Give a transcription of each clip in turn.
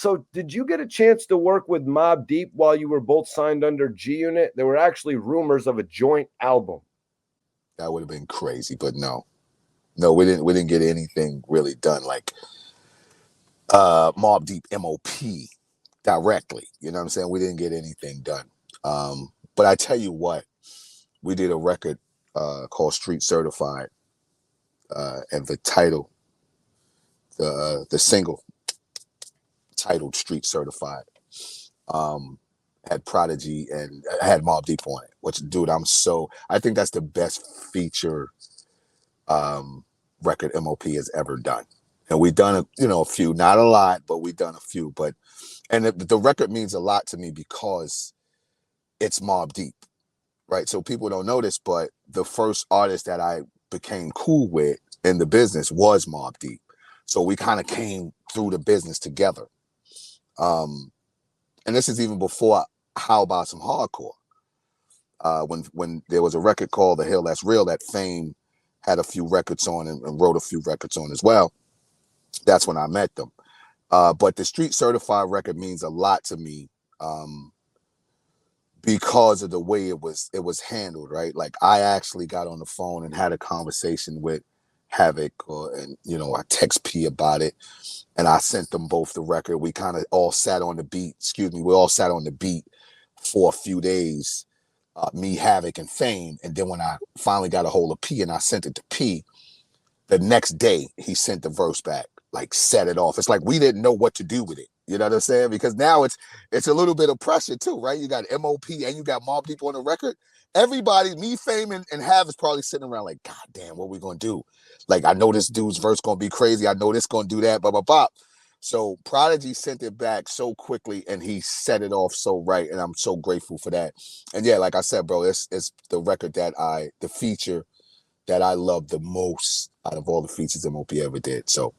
So did you get a chance to work with Mobb Deep while you were both signed under G Unit? There were actually rumors of a joint album. That would have been crazy, but no, we didn't get anything really done like Mobb Deep M.O.P. directly. You know what I'm saying? We didn't get anything done. But I tell you what, we did a record called Street Certified, and the title, the single titled Street Certified, had Prodigy and had Mobb Deep on it. Which, dude, I think that's the best feature record M.O.P. has ever done. And we've done a few, not a lot, but we've done a few. And the record means a lot to me because it's Mobb Deep, right? So people don't know this, but the first artist that I became cool with in the business was Mobb Deep. So we kind of came through the business together. And this is even before How About Some Hardcore. When there was a record called The Hill That's Real that Fame had a few records on and wrote a few records on as well. That's when I met them. But the Street Certified record means a lot to me because of the way it was handled, right? Like I actually got on the phone and had a conversation with Havoc and I text P about it, and I sent them both the record. We kind of all sat on the beat. We all sat on the beat for a few days. Me, Havoc, and Fame. And then when I finally got a hold of P and I sent it to P, the next day he sent the verse back, like set it off. It's like we didn't know what to do with it. You know what I'm saying? Because now it's a little bit of pressure too, right? You got M.O.P. and you got Mobb Deep on the record. Everybody, me, Fame, and Hav is probably sitting around like, God damn, what we gonna do? Like, I know this dude's verse gonna be crazy. I know this gonna do that, blah, blah, blah. So Prodigy sent it back so quickly and he set it off so right. And I'm so grateful for that. And yeah, like I said, bro, it's the record the feature that I love the most out of all the features M.O.P. ever did. So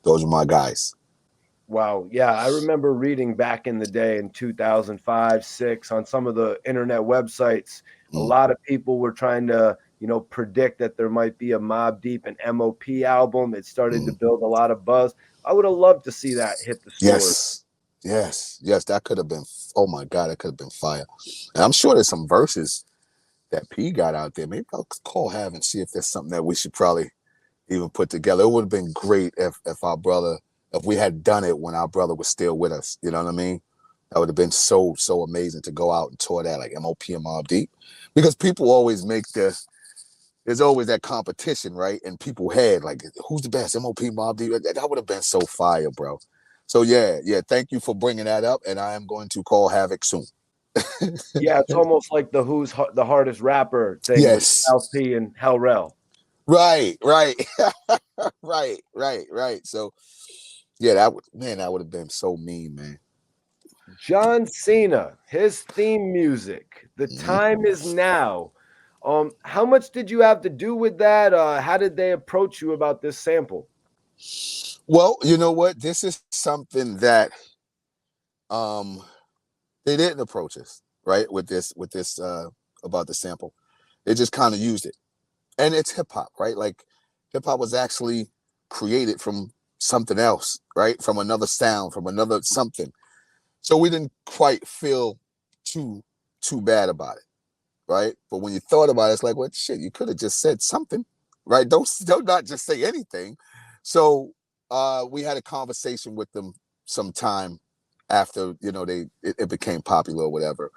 those are my guys. Wow. Yeah. I remember reading back in the day in 2005, 6 on some of the internet websites, a lot of people were trying to, predict that there might be a Mobb Deep and M.O.P. album. It started to build a lot of buzz. I would have loved to see that hit the stores. Yes. That could have been, oh my God, that could have been fire. And I'm sure there's some verses that P got out there. Maybe I'll call Hav and see if there's something that we should probably even put together. It would have been great if we had done it when our brother was still with us. You know what I mean? That would have been so amazing to go out and tour that, like M.O.P. and Mobb Deep. Because people always there's always that competition, right? And people had like, who's the best? M.O.P. Mobb Deep? That would have been so fire, bro. So yeah. Thank you for bringing that up. And I am going to call Havoc soon. Yeah, it's almost like the Who's the Hardest Rapper thing with Yes. LP and Hell Rel. Right. right. So yeah, that would have been so mean, man. John Cena, his theme music, The Time Is Now. How much did you have to do with that? How did they approach you about this sample? Well, you know what? This is something that they didn't approach us, right? With this about the sample. They just kind of used it. And it's hip hop, right? Like hip hop was actually created from something else, right? From another sound, from another something. So we didn't quite feel too bad about it, right? But when you thought about it, it's like, well, shit, you could have just said something, right? Don't not just say anything. So we had a conversation with them sometime after, it became popular or whatever,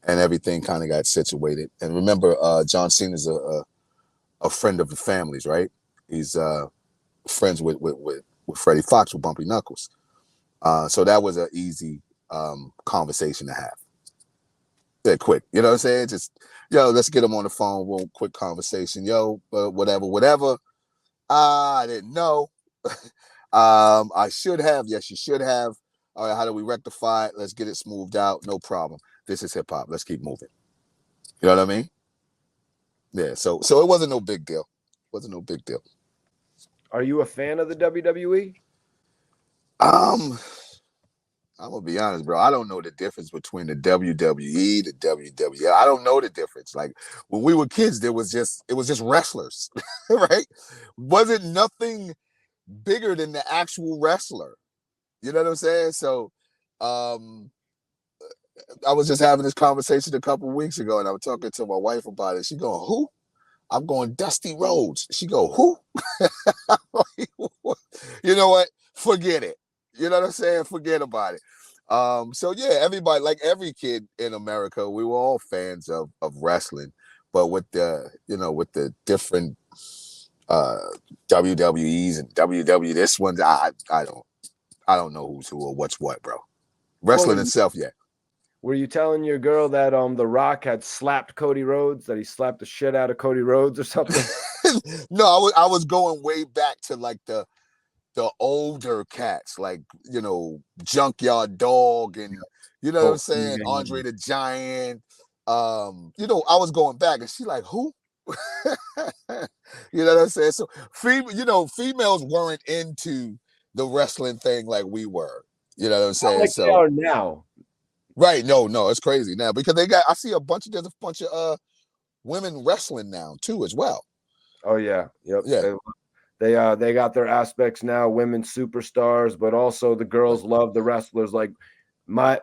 and everything kind of got situated. And remember, John Cena's a friend of the family's, right? He's friends with Freddie Fox with Bumpy Knuckles. So that was an easy conversation to have. Yeah, quick. You know what I'm saying? Just, let's get him on the phone. Real quick conversation. Whatever. I didn't know. I should have. Yes, you should have. All right, how do we rectify it? Let's get it smoothed out. No problem. This is hip hop. Let's keep moving. You know what I mean? Yeah. So it wasn't no big deal. Are you a fan of the WWE? I'm gonna be honest, bro. I don't know the difference between the WWE, the WWE. I don't know the difference. Like when we were kids, it was just wrestlers, right? Wasn't nothing bigger than the actual wrestler. You know what I'm saying? So Um, I was just having this conversation a couple of weeks ago, and I was talking to my wife about it. She going, "Who?" I'm going, "Dusty Rhodes." She go, "Who?" You know what? Forget it. You know what I'm saying? Forget about it. So yeah, everybody, like every kid in America, we were all fans of wrestling, but with the different uh WWEs and WW this one, I don't know who's who or what's what, bro. What Wrestling itself, yeah. were you telling your girl that The Rock had slapped Cody Rhodes, that he slapped the shit out of Cody Rhodes or something? No, I was going way back to like the older cats, like Junkyard Dog, and you know what I'm Hulk saying, Andre Hogan. the Giant. I was going back, and she like, who? You know what I'm saying? So females weren't into the wrestling thing like we were. You know what I'm Not saying? like they So are now. right, no, it's crazy now because I see there's a bunch of women wrestling now too as well. Oh yeah, yep. Yeah, They got their aspects now, women superstars, but also the girls love the wrestlers. Like my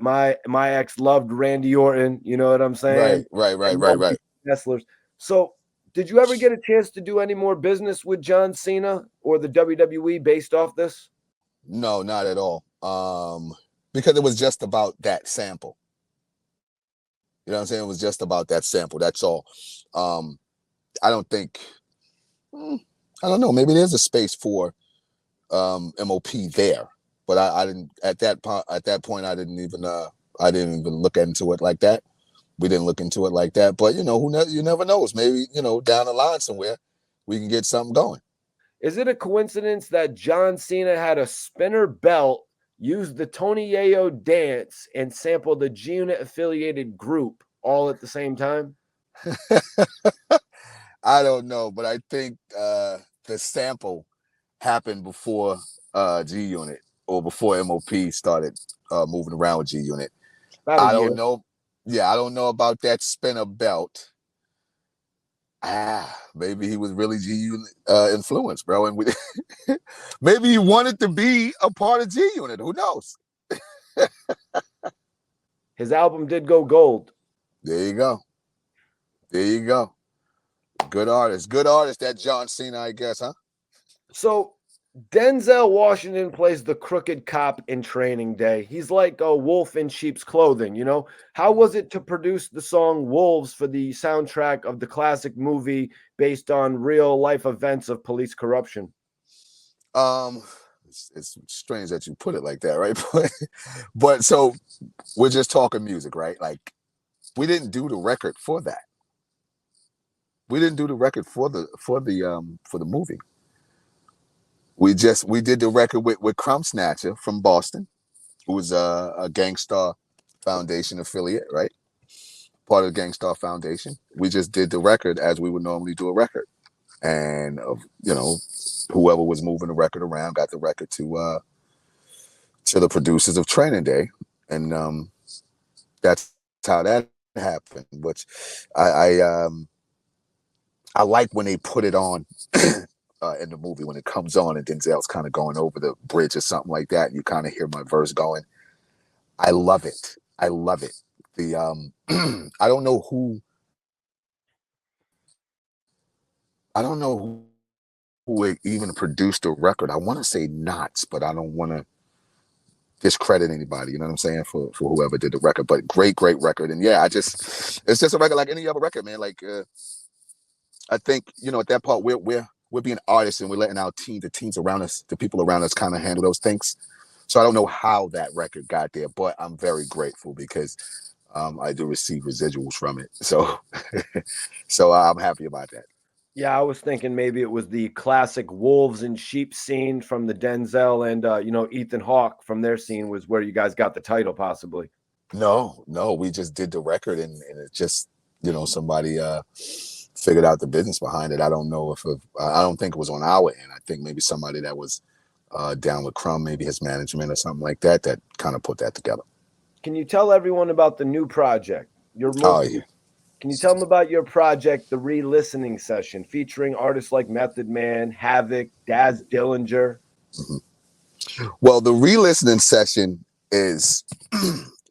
ex loved Randy Orton. You know what I'm saying? And loved right. the wrestlers. So, did you ever get a chance to do any more business with John Cena or the WWE based off this? No, not at all. Because it was just about that sample. You know what I'm saying? It was just about that sample. That's all. Um, I don't think. I don't know. Maybe there's a space for M.O.P there, but I didn't at that point. At that point, I didn't even look into it like that. We didn't look into it like that. But you never knows. Maybe down the line somewhere we can get something going. Is it a coincidence that John Cena had a spinner belt, used the Tony Yayo dance, and sampled the G Unit affiliated group all at the same time? I don't know, but I think the sample happened before G Unit or before M.O.P started moving around with G Unit. About a I year. don't know. Yeah, I don't know about that spinner belt. Maybe he was really G Unit influenced, bro, and maybe he wanted to be a part of G Unit. Who knows? His album did go gold. There you go. There you go. Good artist. Good artist. That John Cena, I guess, huh? So Denzel Washington plays the crooked cop in Training Day. He's like a wolf in sheep's clothing, you know? How was it to produce the song Wolves for the soundtrack of the classic movie based on real life events of police corruption? Um, it's strange that you put it like that, right? But so we're just talking music, right? Like we didn't do the record for that. We didn't do the record for the movie. We did the record with Crumb Snatcher from Boston, who was a Gangstar Foundation affiliate, right? Part of the Gangstar Foundation. We just did the record as we would normally do a record, and whoever was moving the record around got the record to the producers of Training Day, and that's how that happened. But I I like when they put it on in the movie when it comes on and Denzel's kind of going over the bridge or something like that, and you kind of hear my verse going. I love it. I love it. The I don't know who who even produced the record. I want to say Knots, but I don't want to discredit anybody. You know what I'm saying for whoever did the record. But great record. And yeah, it's just a record like any other record, man. Like I think at that part we're being artists and we're letting the teams around us, the people around us, kind of handle those things. So I don't know how that record got there, but I'm very grateful because I do receive residuals from it. So so I'm happy about that. Yeah, I was thinking maybe it was the classic wolves and sheep scene from the Denzel and Ethan Hawke from their scene was where you guys got the title, possibly. No, we just did the record and it just somebody figured out the business behind it. I don't know I don't think it was on our end. I think maybe somebody that was down with Crumb, maybe his management or something like that kind of put that together. Can you tell everyone about the new project? Oh yeah. Can you tell them about your project, the re-listening session, featuring artists like Method Man, Havoc, Daz Dillinger? Mm-hmm. Well, the re-listening session is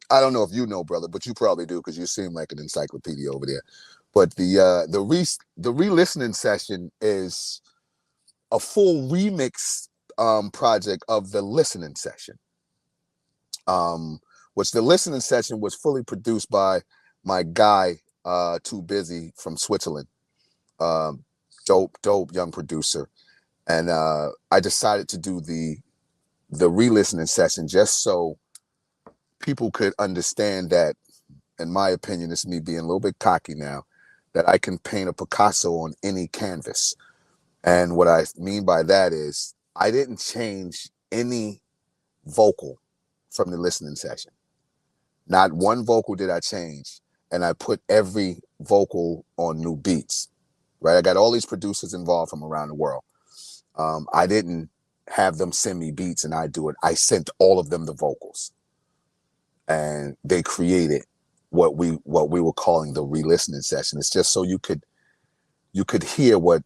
I don't know if you know, brother, but you probably do because you seem like an encyclopedia over there. But the re-listening session is a full remix project of the listening session. Which the listening session was fully produced by my guy, Too Busy from Switzerland. Um, dope young producer. And I decided to do the re-listening session just so people could understand that, in my opinion, it's me being a little bit cocky now, that I can paint a Picasso on any canvas. And what I mean by that is I didn't change any vocal from the listening session. Not one vocal did I change. And I put every vocal on new beats, right? I got all these producers involved from around the world. I didn't have them send me beats and I do it. I sent all of them the vocals. And they created what we were calling the re-listening session. It's just so you could hear what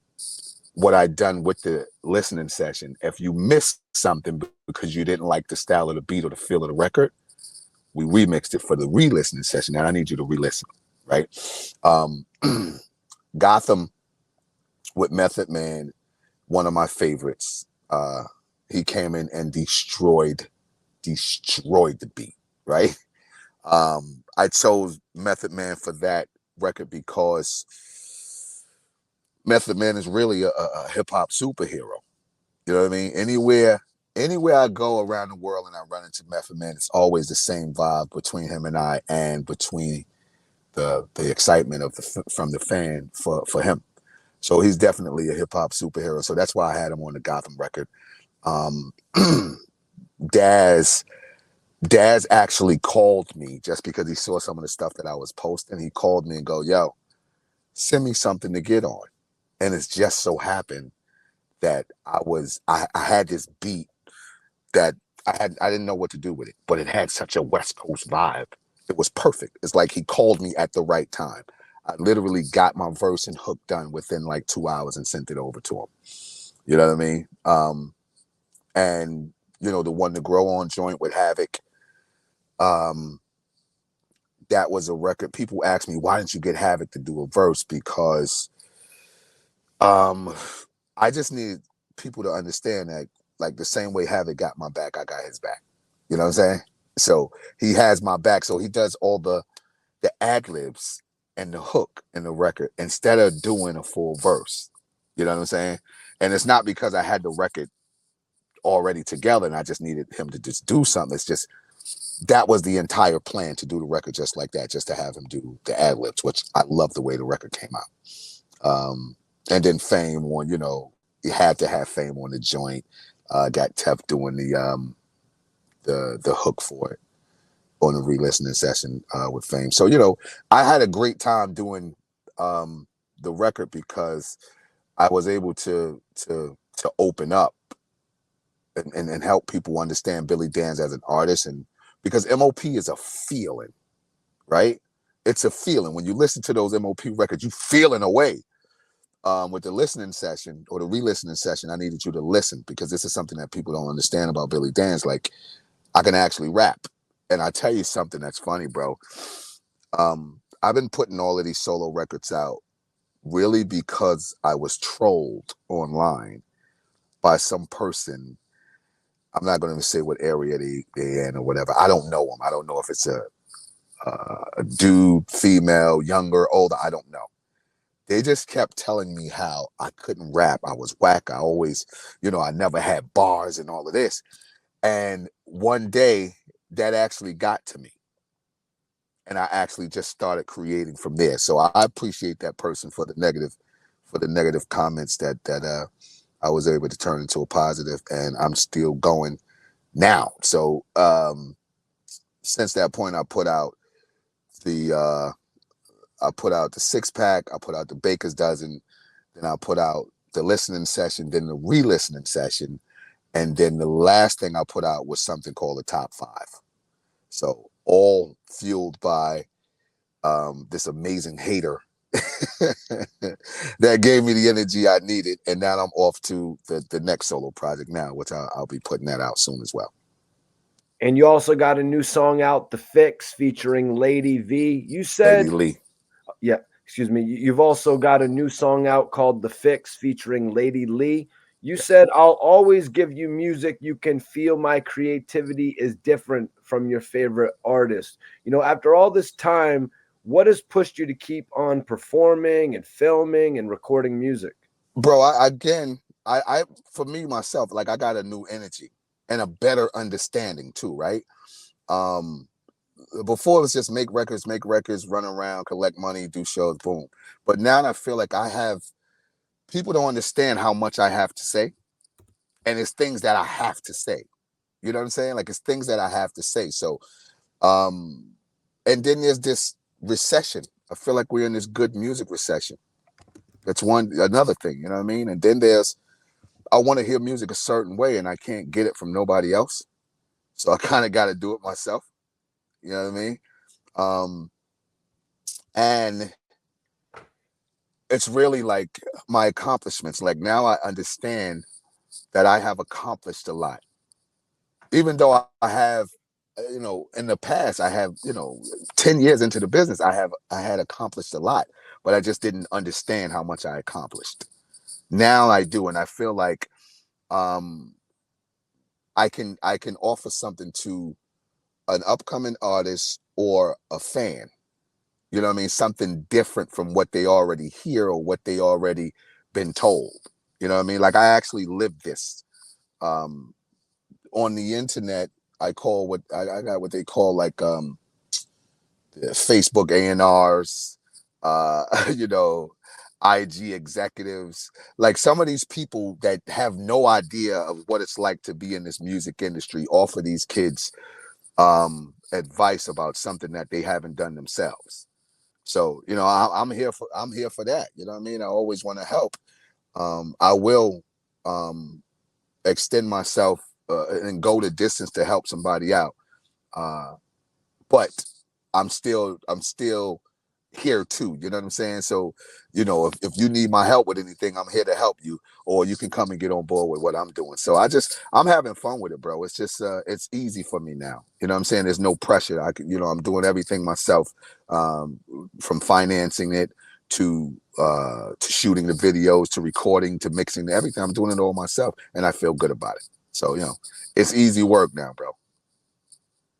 I'd done with the listening session. If you missed something because you didn't like the style of the beat or the feel of the record, we remixed it for the re-listening session. And I need you to re-listen, right? Gotham with Method Man, one of my favorites. He came in and destroyed the beat, right? I chose Method Man for that record because Method Man is really a hip hop superhero. You know what I mean? Anywhere I go around the world and I run into Method Man, it's always the same vibe between him and I, and between the excitement of from the fan for him. So he's definitely a hip hop superhero. So that's why I had him on the Gotham record. Daz actually called me just because he saw some of the stuff that I was posting. He called me and go, "Yo, send me something to get on." And it's just so happened that I had this beat that I didn't know what to do with it, but it had such a West Coast vibe. It was perfect. It's like he called me at the right time. I literally got my verse and hook done within like 2 hours and sent it over to him. You know what I mean? And the one to grow on joint with Havoc. That was a record. People ask me, why didn't you get Havoc to do a verse? Because I just need people to understand that, like, the same way Havoc got my back, I got his back. You know what I'm saying? So he has my back. So he does all the ad libs and the hook in the record instead of doing a full verse. You know what I'm saying? And it's not because I had the record already together and I just needed him to just do something. It's just that was the entire plan, to do the record just like that, just to have him do the ad libs, which I love the way the record came out. And then Fame on, you had to have Fame on the joint. Got Tef doing the hook for it on the re-listening session with Fame. So, I had a great time doing the record because I was able to open up and help people understand Billy Danze as an artist. And because M.O.P is a feeling, right? It's a feeling. When you listen to those M.O.P records, you feel in a way. With the listening session or the re-listening session, I needed you to listen, because this is something that people don't understand about Billy Danze. Like, I can actually rap. And I tell you something that's funny, bro. I've been putting all of these solo records out really because I was trolled online by some person. I'm not going to say what area they're in or whatever. I don't know them. I don't know if it's a dude, female, younger, older. I don't know. They just kept telling me how I couldn't rap. I was whack. I always, I never had bars and all of this. And one day that actually got to me. And I actually just started creating from there. So I appreciate that person for the negative comments that I was able to turn into a positive, and I'm still going now. So since that point, I put out the 6-pack, I put out the Baker's Dozen, then I put out the listening session, then the re-listening session, and then the last thing I put out was something called the Top 5. So all fueled by this amazing hater that gave me the energy I needed. And now I'm off to the next solo project now, which I'll be putting that out soon as well. And you also got a new song out, The Fix, featuring Lady V. You Lady said, Lee. yeah, excuse me. You've also got a new song out called The Fix, featuring Lady Lee. You said, I'll always give you music. You can feel my creativity is different from your favorite artist. You know, after all this time, what has pushed you to keep on performing and filming and recording music? Bro, I for me myself, like I got a new energy and a better understanding too, right? Um, Before it was just make records, run around, collect money, do shows, boom. But now I feel like I have people don't understand how much I have to say, and it's things that I have to say. You know what I'm saying? Like it's things that I have to say. So, um, and then there's this recession. I feel like we're in this good music recession. That's another thing. You know what I mean? And then there's I want to hear music a certain way, and I can't get it from nobody else. So I kind of got to do it myself. You know what I mean? Um, and it's really like my accomplishments. Like now I understand that I have accomplished a lot, even though I have, in the past I have, 10 years into the business, I had accomplished a lot, but I just didn't understand how much I accomplished. Now I do, and I feel like um, I can offer something to an upcoming artist or a fan. You know what I mean? Something different from what they already hear or what they already been told. You know what I mean? Like I actually lived this. Um, on the internet, I got what they call like Facebook A&Rs, you know, IG executives, like some of these people that have no idea of what it's like to be in this music industry offer these kids advice about something that they haven't done themselves. So, I'm here for that. You know what I mean? I always want to help. I will extend myself and go the distance to help somebody out. Uh, but I'm still here too. You know what I'm saying? So, if you need my help with anything, I'm here to help you, or you can come and get on board with what I'm doing. So I'm having fun with it, bro. It's just it's easy for me now. You know what I'm saying? There's no pressure. I'm doing everything myself, from financing it to shooting the videos, to recording, to mixing everything. I'm doing it all myself, and I feel good about it. So, it's easy work now, bro.